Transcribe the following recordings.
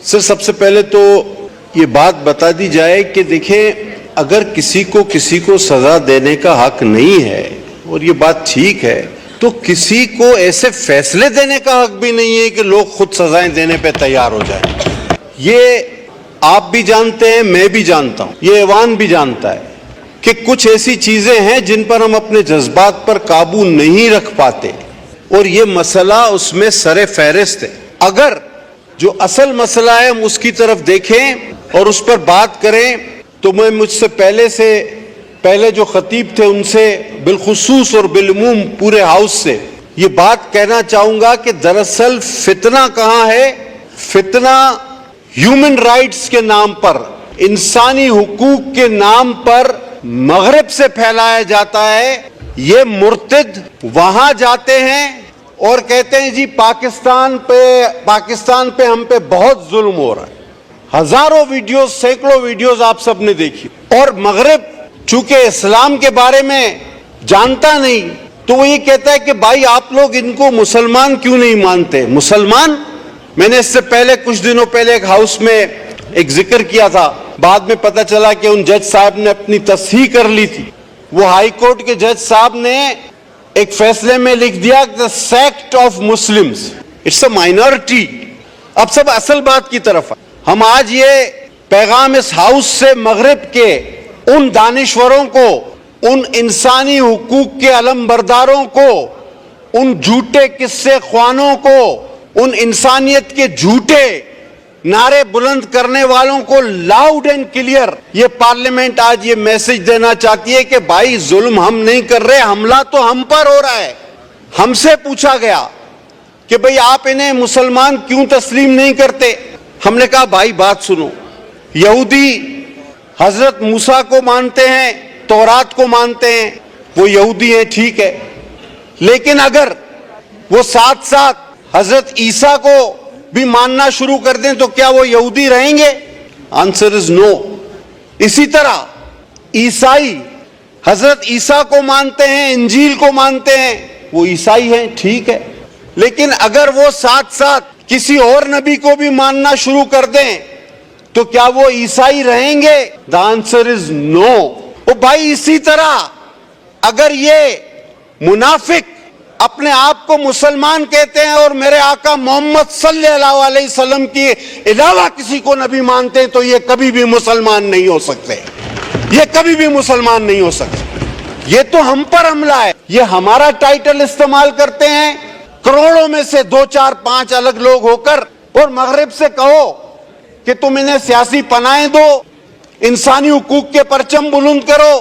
سر سب سے پہلے تو یہ بات بتا دی جائے کہ دیکھیں اگر کسی کو سزا دینے کا حق نہیں ہے اور یہ بات ٹھیک ہے تو کسی کو ایسے فیصلے دینے کا حق بھی نہیں ہے کہ لوگ خود سزائیں دینے پہ تیار ہو جائیں. یہ آپ بھی جانتے ہیں, میں بھی جانتا ہوں, یہ ایوان بھی جانتا ہے کہ کچھ ایسی چیزیں ہیں جن پر ہم اپنے جذبات پر قابو نہیں رکھ پاتے اور یہ مسئلہ اس میں سر فہرست ہے. اگر جو اصل مسئلہ ہے ہم اس کی طرف دیکھیں اور اس پر بات کریں تو میں مجھ سے پہلے جو خطیب تھے ان سے بالخصوص اور بالعموم پورے ہاؤس سے یہ بات کہنا چاہوں گا کہ دراصل فتنہ کہاں ہے؟ فتنہ ہیومن رائٹس کے نام پر, انسانی حقوق کے نام پر مغرب سے پھیلایا جاتا ہے. یہ مرتد وہاں جاتے ہیں اور کہتے ہیں جی پاکستان پہ ہم پہ بہت ظلم ہو رہا ہے. ہزاروں ویڈیوز, سینکڑوں ویڈیوز آپ سب نے دیکھی. اور مغرب چونکہ اسلام کے بارے میں جانتا نہیں تو وہ یہ کہتا ہے کہ بھائی آپ لوگ ان کو مسلمان کیوں نہیں مانتے؟ مسلمان, میں نے اس سے پہلے کچھ دنوں پہلے ایک ہاؤس میں ایک ذکر کیا تھا, بعد میں پتہ چلا کہ ان جج صاحب نے اپنی تصحیح کر لی تھی. وہ ہائی کورٹ کے جج صاحب نے ایک فیصلے میں لکھ دیا the sect of Muslims it's a minority. اب سب اصل بات کی طرف ہے. ہم آج یہ پیغام اس ہاؤس سے مغرب کے ان دانشوروں کو, ان انسانی حقوق کے علم برداروں کو, ان جھوٹے قصے خوانوں کو, ان انسانیت کے جھوٹے نعرے بلند کرنے والوں کو لاؤڈ اینڈ کلیئر یہ پارلیمنٹ آج یہ میسج دینا چاہتی ہے کہ بھائی ظلم ہم نہیں کر رہے, حملہ تو ہم پر ہو رہا ہے. ہم سے پوچھا گیا کہ بھئی آپ انہیں مسلمان کیوں تسلیم نہیں کرتے؟ ہم نے کہا بھائی بات سنو, یہودی حضرت موسیٰ کو مانتے ہیں, تورات کو مانتے ہیں, وہ یہودی ہیں ٹھیک ہے, لیکن اگر وہ ساتھ ساتھ حضرت عیسیٰ کو بھی ماننا شروع کر دیں تو کیا وہ یہودی رہیں گے؟ آنسر از نو. اسی طرح عیسائی حضرت عیسیٰ کو مانتے ہیں, انجیل کو مانتے ہیں, وہ عیسائی ہیں ٹھیک ہے, لیکن اگر وہ ساتھ ساتھ کسی اور نبی کو بھی ماننا شروع کر دیں تو کیا وہ عیسائی رہیں گے؟ The answer is no. او بھائی اسی طرح اگر یہ منافق اپنے آپ کو مسلمان کہتے ہیں اور میرے آقا محمد صلی اللہ علیہ وسلم کی علاوہ کسی کو نبی مانتے ہیں تو یہ کبھی بھی مسلمان نہیں ہو سکتے, یہ کبھی بھی مسلمان نہیں ہو سکتے. یہ تو ہم پر حملہ ہے. یہ ہمارا ٹائٹل استعمال کرتے ہیں کروڑوں میں سے 2 4 5 الگ لوگ ہو کر, اور مغرب سے کہو کہ تم انہیں سیاسی پناہیں دو, انسانی حقوق کے پرچم بلند کرو.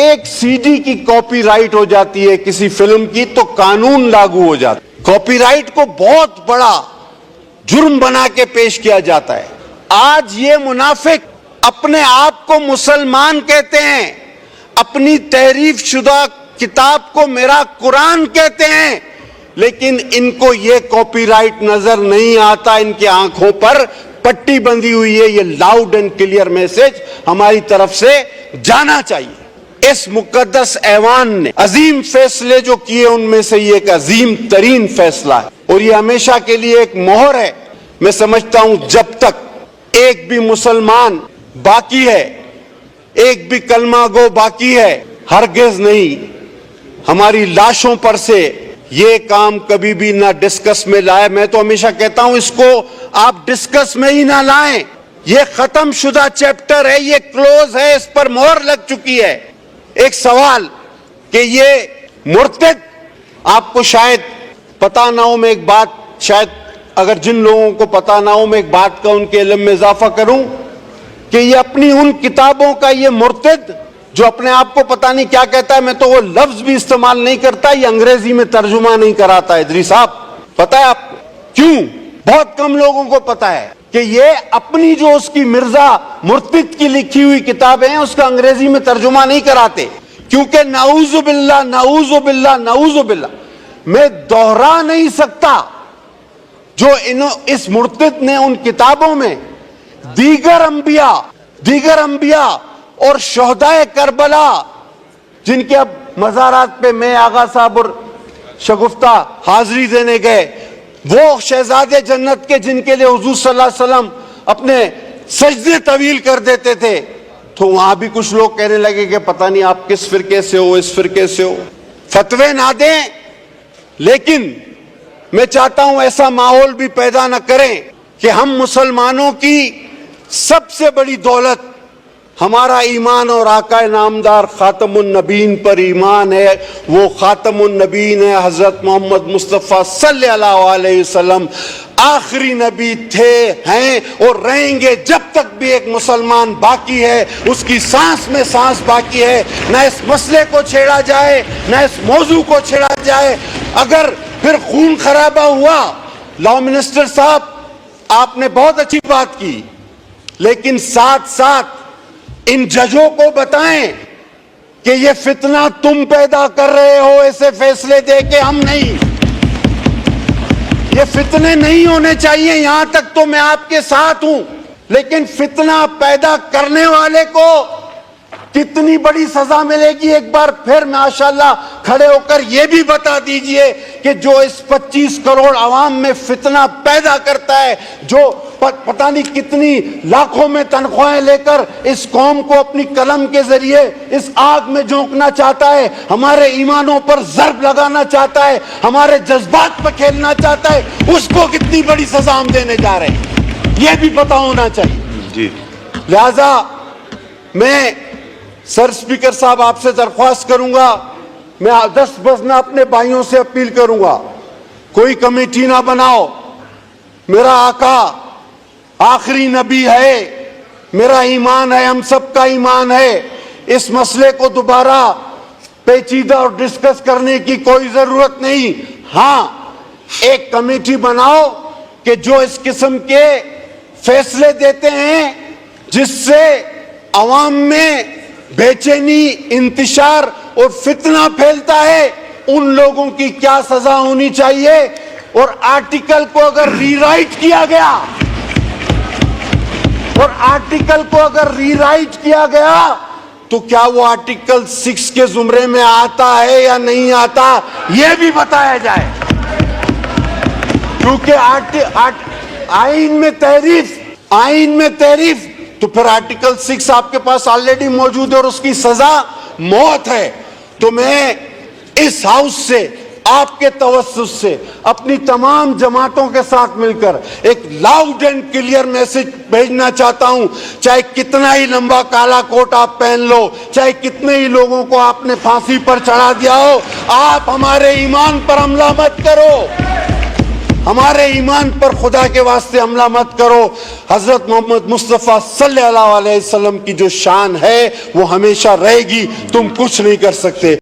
ایک سی ڈی کی کاپی رائٹ ہو جاتی ہے کسی فلم کی تو قانون لاگو ہو جاتا ہے. کاپی رائٹ کو بہت بڑا جرم بنا کے پیش کیا جاتا ہے. آج یہ منافق اپنے آپ کو مسلمان کہتے ہیں, اپنی تحریف شدہ کتاب کو میرا قرآن کہتے ہیں, لیکن ان کو یہ کاپی رائٹ نظر نہیں آتا. ان کی آنکھوں پر پٹی بندھی ہوئی ہے. یہ لاؤڈ اینڈ کلیئر میسج ہماری طرف سے جانا چاہیے. اس مقدس ایوان نے عظیم فیصلے جو کیے ان میں سے یہ ایک عظیم ترین فیصلہ ہے اور یہ ہمیشہ کے لیے ایک مہر ہے. میں سمجھتا ہوں جب تک ایک بھی مسلمان باقی ہے, ایک بھی کلمہ گو باقی ہے, ہرگز نہیں ہماری لاشوں پر سے یہ کام کبھی بھی نہ ڈسکس میں لائے. میں تو ہمیشہ کہتا ہوں اس کو آپ ڈسکس میں ہی نہ لائیں. یہ ختم شدہ چیپٹر ہے, یہ کلوز ہے, اس پر مہر لگ چکی ہے. ایک سوال کہ یہ مرتد, آپ کو شاید پتا نہ ہو, میں ایک بات شاید اگر جن لوگوں کو پتا نہ ہو میں ایک بات کا ان کے علم میں اضافہ کروں کہ یہ اپنی ان کتابوں کا یہ مرتد جو اپنے آپ کو پتا نہیں کیا کہتا ہے, میں تو وہ لفظ بھی استعمال نہیں کرتا, یہ انگریزی میں ترجمہ نہیں کراتا. ادریس صاحب پتا ہے آپ کیوں؟ بہت کم لوگوں کو پتا ہے کہ یہ اپنی جو اس کی مرزا مرتد کی لکھی ہوئی کتابیں ہیں اس کا انگریزی میں ترجمہ نہیں کراتے, کیونکہ نعوذ باللہ نعوذ باللہ نعوذ باللہ میں دوہرا نہیں سکتا جو اس مرتد نے ان کتابوں میں دیگر انبیاء اور شہدائے کربلا جن کے اب مزارات پہ میں آغا صاحب اور شگفتہ حاضری دینے گئے, وہ شہزادے جنت کے جن کے لیے حضور صلی اللہ علیہ وسلم اپنے سجدے طویل کر دیتے تھے، تو وہاں بھی کچھ لوگ کہنے لگے کہ پتہ نہیں آپ کس فرقے سے ہو، اس فرقے سے ہو. فتوے نہ دیں، لیکن میں چاہتا ہوں ایسا ماحول بھی پیدا نہ کریں کہ ہم مسلمانوں کی سب سے بڑی دولت ہمارا ایمان اور آقا نامدار خاتم النبیین پر ایمان ہے. وہ خاتم النبیین ہے حضرت محمد مصطفیٰ صلی اللہ علیہ وسلم. آخری نبی تھے، ہیں اور رہیں گے جب تک بھی ایک مسلمان باقی ہے، اس کی سانس میں سانس باقی ہے. نہ اس مسئلے کو چھیڑا جائے، نہ اس موضوع کو چھیڑا جائے. اگر پھر خون خرابہ ہوا، لاء منسٹر صاحب آپ نے بہت اچھی بات کی، لیکن ساتھ ساتھ ان ججوں کو بتائیں کہ یہ فتنہ تم پیدا کر رہے ہو، ایسے فیصلے دے کے ہم نہیں. یہ فتنے نہیں ہونے چاہیے، یہاں تک تو میں آپ کے ساتھ ہوں، لیکن فتنہ پیدا کرنے والے کو کتنی بڑی سزا ملے گی. ایک بار پھر ماشاءاللہ کھڑے ہو کر یہ بھی بتا دیجئے کہ جو اس 25 کروڑ عوام میں فتنہ پیدا کرتا ہے، جو پتہ نہیں کتنی لاکھوں میں تنخواہیں لے کر اس قوم کو اپنی قلم کے ذریعے اس آگ میں جھونکنا چاہتا ہے، ہمارے ایمانوں پر ضرب لگانا چاہتا ہے، ہمارے جذبات پر کھیلنا چاہتا ہے، اس کو کتنی بڑی سزا ہم دینے جا رہے ہیں، یہ بھی پتہ ہونا چاہیے. جی لہذا میں سر اسپیکر صاحب آپ سے درخواست کروں گا، میں 10 بز میں اپنے بھائیوں سے اپیل کروں گا، کوئی کمیٹی نہ بناؤ. میرا آقا آخری نبی ہے، میرا ایمان ہے، ہم سب کا ایمان ہے. اس مسئلے کو دوبارہ پیچیدہ اور ڈسکس کرنے کی کوئی ضرورت نہیں. ہاں ایک کمیٹی بناؤ کہ جو اس قسم کے فیصلے دیتے ہیں جس سے عوام میں بے چینی، انتشار اور فتنہ پھیلتا ہے، ان لوگوں کی کیا سزا ہونی چاہیے. اور آرٹیکل کو اگر ری رائٹ کیا گیا، تو کیا وہ آرٹیکل 6 کے زمرے میں آتا ہے یا نہیں آتا، یہ بھی بتایا جائے. کیونکہ آئین میں تحریف تو پھر آرٹیکل 6 آپ کے پاس آلریڈی موجود ہے اور اس کی سزا موت ہے. تو میں اس ہاؤس سے، آپ کے توسط سے، اپنی تمام جماعتوں کے ساتھ مل کر ایک لاؤڈ اینڈ کلیئر میسج بھیجنا چاہتا ہوں. چاہے کتنا ہی لمبا کالا کوٹ آپ پہن لو، چاہے کتنے ہی لوگوں کو آپ نے پھانسی پر چڑھا دیا ہو، آپ ہمارے ایمان پر حملہ مت کرو، ہمارے ایمان پر خدا کے واسطے حملہ مت کرو. حضرت محمد مصطفیٰ صلی اللہ علیہ وسلم کی جو شان ہے وہ ہمیشہ رہے گی، تم کچھ نہیں کر سکتے.